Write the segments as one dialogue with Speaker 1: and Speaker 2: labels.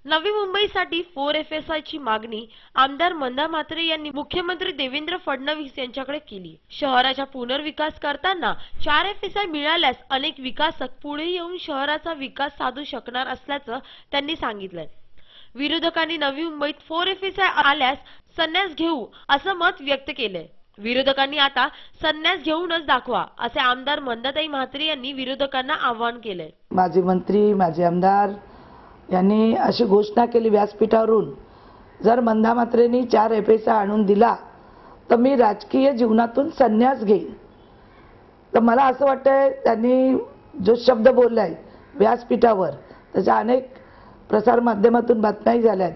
Speaker 1: नवी मुंबईसाठी 4FSI ची मागणी आमदार मंदा म्हात्रे यांनी मुख्यमंत्री देवेंद्र फडणवीस यांच्याकडे केली। शहराचा पुनर्विकास करताना 4FSI मिळाल्यास अनेक विकासक पुढे येऊन शहराचा विकास साधू शकणार असल्याचं त्यांनी सांगितलं। विरोधकांनी नवी मुंबईत 4FSI आल्यास संन्यास घेऊ असं मत व्यक्त केलंय। विरोधकांनी आता संन्यास घेऊनच दाखवा असे आमदार मंदाताई म्हात्रे यांनी विरोधकांना आवाहन केलंय।
Speaker 2: माजी मंत्री माजी आमदार यांनी अशी घोषणा केली व्यासपीठावरून, जर मंदा म्हात्रेंनी 4FSI आणून दिला तर मी राजकीय जीवनातून संन्यास घेईन। तर मला असं वाटतंय त्यांनी जो शब्द बोललाय व्यासपीठावर त्याच्या अनेक प्रसार माध्यमातून बातम्याही झाल्यात,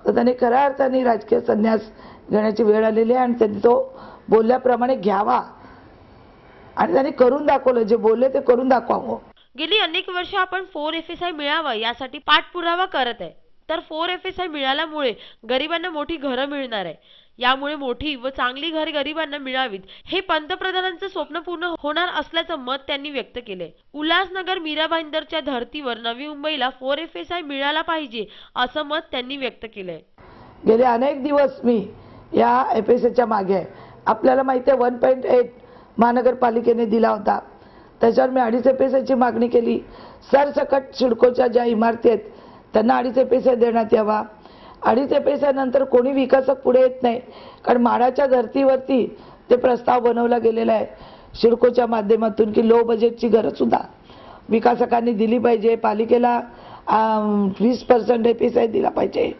Speaker 2: तर त्यांनी खऱ्या अर्थाने राजकीय संन्यास घेण्याची वेळ आलेली आहे आणि त्यांनी तो बोलल्याप्रमाणे घ्यावा आणि त्यांनी करून दाखवलं, जे बोलले ते करून दाखवावं।
Speaker 1: गेली अनेक वर्ष आपण 4FSI मिळावा यासाठी पाठपुरावा करत आहे, तर 4FSI मिळाल्यामुळे गरिबांना मोठी घरं मिळणार आहे। यामुळे मोठी व चांगली घरे गरिबांना मिळावीत हे पंतप्रधानांचं स्वप्न पूर्ण होणार असल्याचं मत त्यांनी व्यक्त केले। उल्हासनगर मीरा भाईंदरच्या धर्तीवर नवी मुंबईला 4FSI मिळाला पाहिजे असं मत त्यांनी व्यक्त केलंय।
Speaker 2: गेले अनेक दिवस मी या FSIच्या मागे आहे। आपल्याला माहिती आहे 1.8 महानगरपालिकेने दिला होता, त्याच्यावर मी 2.5 FSIची मागणी केली। सरसकट सिडकोच्या ज्या इमारती आहेत त्यांना 2.5 FSI देण्यात यावा। 2.5 FSI नंतर कोणी विकासक पुढे येत नाही, कारण माडाच्या धर्तीवरती ते प्रस्ताव बनवला गेलेला आहे सिडकोच्या माध्यमातून की लो बजेटची घरं सुद्धा विकासकांनी दिली पाहिजे, पालिकेला 20% FSI दिला पाहिजे।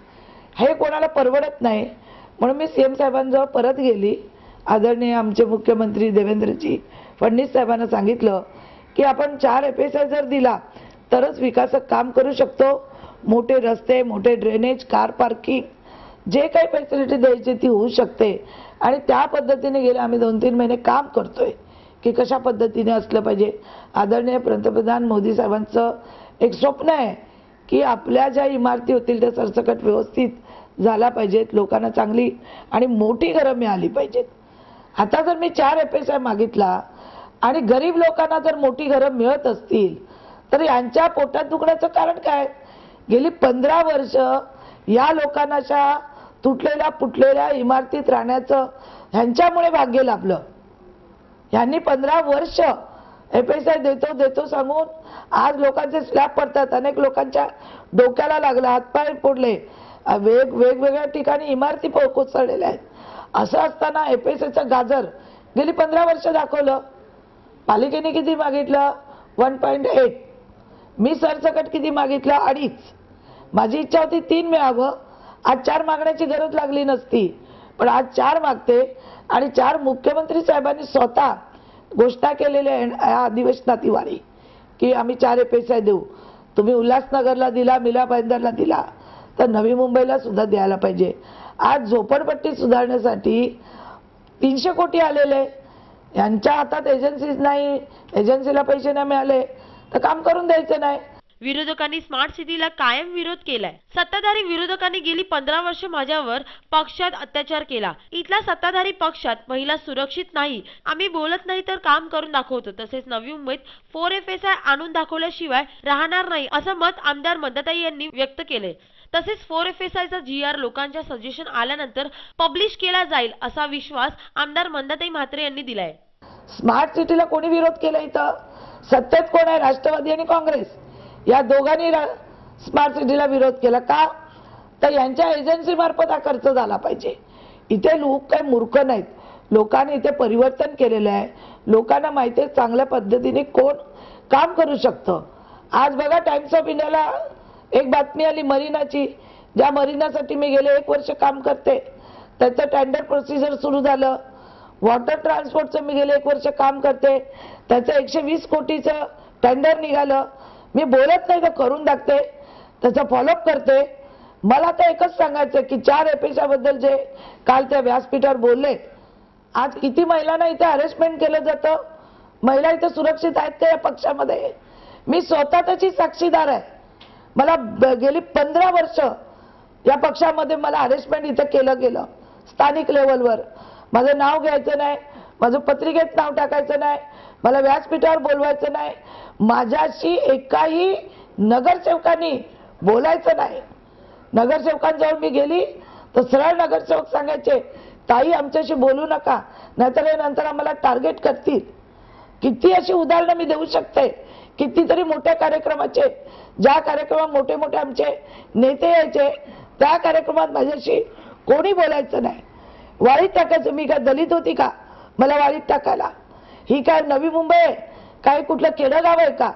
Speaker 2: हे कोणाला परवडत नाही, म्हणून मी CM साहेबांजवळ परत गेली। आदरणीय आमचे मुख्यमंत्री देवेंद्रजी फडणवीस साहेबांना सांगितलं की आपण 4FSI जर दिला तरच विकासक काम करू शकतो। मोठे रस्ते, मोठे ड्रेनेज, कार पार्किंग, जे काही फॅसिलिटी द्यायची ती होऊ शकते आणि त्या पद्धतीने गेले आम्ही 2-3 महिने काम करतोय की कशा पद्धतीने असलं पाहिजे। आदरणीय पंतप्रधान मोदी साहेबांचं एक स्वप्न आहे की आपल्या ज्या इमारती होतील त्या सरसकट व्यवस्थित झाला पाहिजेत, लोकांना चांगली आणि मोठी घरं मिळाली पाहिजेत। आता जर मी 4FSI मागितला आणि गरीब लोकांना जर मोठी घरं मिळत असतील तर यांच्या पोटात दुखण्याचं कारण काय? गेली 15 वर्ष या लोकांच्या तुटलेल्या फुटलेल्या इमारतीत राहण्याचं ह्यांच्यामुळे भाग्य लाभलं। यांनी 15 वर्ष FSI देतो सांगून आज लोकांचे स्लॅब पडतात, अनेक लोकांच्या डोक्याला लागलं, हातपाय फोडले, वेगवेगळ्या ठिकाणी इमारती कोसळलेल्या आहेत। असं असताना FSIचं गाजर गेली 15 वर्ष दाखवलं। पालिकेने किती मागितलं? 1.8। मी सरसकट किती मागितलं? 2.5। माझी इच्छा होती 3 मिळावं, आज 4 मागण्याची गरज लागली नसती, पण आज 4 मागते आणि 4 मुख्यमंत्री साहेबांनी स्वतः घोषणा केलेली आहे या अधिवेशनातीवारी की आम्ही 4FSI देऊ। तुम्ही उल्हासनगरला दिला, मीरा भाईंदरला दिला, तर नवी मुंबईला सुद्धा द्यायला पाहिजे। आज झोपडपट्टी सुधारण्यासाठी 300 कोटी आलेले, यांच्या हातात एजन्सीज नाही, एजन्सीला पैसे नाही मिळाले तर काम करून द्यायचं नाही।
Speaker 1: विरोधकांनी स्मार्ट सिटीला कायम विरोध केलाय। सत्ताधारी विरोधकांनी गेली 15 वर्ष माझ्यावर पक्षात अत्याचार केला। इथला सत्ताधारी पक्षात महिला सुरक्षित नाही, आम्ही बोलत नाही तर काम करून दाखवतो। तसेच नवी मुंबईत 4FSI आणून दाखवल्याशिवाय राहणार नाही असं मत आमदार मंदाताई यांनी व्यक्त केले। तसेच 4FSIचा GR लोकांच्या सजेशन आल्यानंतर पब्लिश केला जाईल असा विश्वास आमदार मंदाताई म्हात्रे यांनी दिलाय।
Speaker 2: स्मार्ट सिटीला कोणी विरोध केला? इथं सत्तेत कोण आहे? राष्ट्रवादी आणि काँग्रेस या दोघांनी स्मार्ट सिटीला विरोध केला का? तर यांच्या एजन्सी मार्फत हा खर्च झाला पाहिजे। इथे लोक काही मूर्ख नाहीत, लोकांनी इथे परिवर्तन केलेलं आहे। लोकांना माहिती आहे चांगल्या पद्धतीने कोण काम करू शकतं। आज बघा टाइम्स ऑफ इंडियाला एक बातमी आली मरीनाची, ज्या मरीनासाठी मी गेले 1 वर्ष काम करते, त्याचं टेंडर प्रोसिजर सुरू झालं। वॉटर ट्रान्सपोर्टचं मी गेले 1 वर्ष काम करते, त्याचं 120 कोटीचं टेंडर निघालं। मी बोलत नाही तर करून दाखते, त्याचा फॉलोअप करते। मला तर एकच सांगायचं की 4FSI बद्दल जे काल त्या व्यासपीठावर बोलले, आज किती महिलांना इथे हॅरेसमेंट केलं जातं? महिला इथे सुरक्षित आहेत का या पक्षामध्ये? मी स्वतः त्याची साक्षीदार आहे। मला गेली 15 वर्ष या पक्षामध्ये मला हॅरेसमेंट इथे केलं गेलं स्थानिक लेवलवर। माझं नाव घ्यायचं नाही, माझं पत्रिकेत नाव टाकायचं नाही, मला व्यासपीठावर बोलवायचं नाही, माझ्याशी एकाही नगरसेवकांनी बोलायचं नाही। नगरसेवकांजवळ मी गेली तर सरळ नगरसेवक सांगायचे, ताई आमच्याशी बोलू नका, नाहीतर हे नंतर आम्हाला टार्गेट करतील. किती अशी उदाहरणं मी देऊ शकते. कितीतरी मोठ्या कार्यक्रमाचे, ज्या कार्यक्रमात मोठे मोठे आमचे नेते यायचे त्या कार्यक्रमात माझ्याशी कोणी बोलायचं नाही. वाळीत टाकायचं. मी काय दलित होती का मला वाळीत टाकायला? ही काय नवी मुंबई आहे? काय कुठलं खेडेगाव आहे का?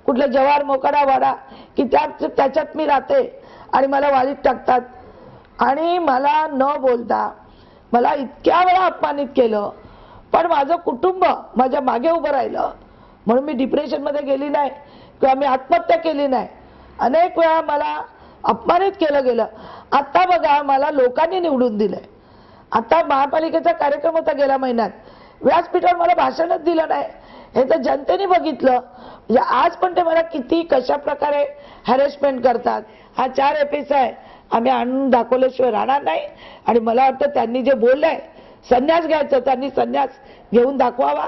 Speaker 2: कुठलं जवार मोकाडा वाडा की त्याच्यात मी राहते आणि मला वाळीत टाकतात? आणि मला न बोलता मला इतक्या वेळा अपमानित केलं, पण माझं कुटुंब माझ्या मागे उभं राहिलं म्हणून मी डिप्रेशनमध्ये गेली नाही किंवा मी आत्महत्या केली नाही. अनेक वेळा मला अपमानित केलं गेलं. आता बघा मला लोकांनी निवडून दिलंय. आता महापालिकेचा कार्यक्रम होता गेल्या महिन्यात, व्यासपीठावर मला भाषणच दिलं नाही. हे तर जनतेने बघितलं. म्हणजे आज पण ते मला किती कशा प्रकारे हॅरेसमेंट करतात. हा 4 एपिस आहे, आम्ही आणून दाखवल्याशिवाय राहणार नाही. आणि मला वाटतं त्यांनी जे बोललंय संन्यास घ्यायचं, त्यांनी संन्यास घेऊन दाखवावा.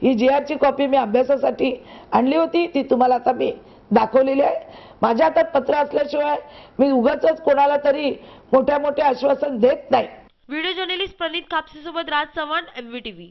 Speaker 2: ही GRची कॉपी मी अभ्यासासाठी आणली होती, ती तुम्हाला आता मी दाखवलेली आहे. माझ्या हातात पत्र असल्याशिवाय मी उगाचच कोणाला तरी मोठ्या मोठ्या आश्वासन देत नाही.
Speaker 1: व्हिडिओ जर्नलिस्ट प्रणित कापसे सोबत राज चव्हाण, MVTV.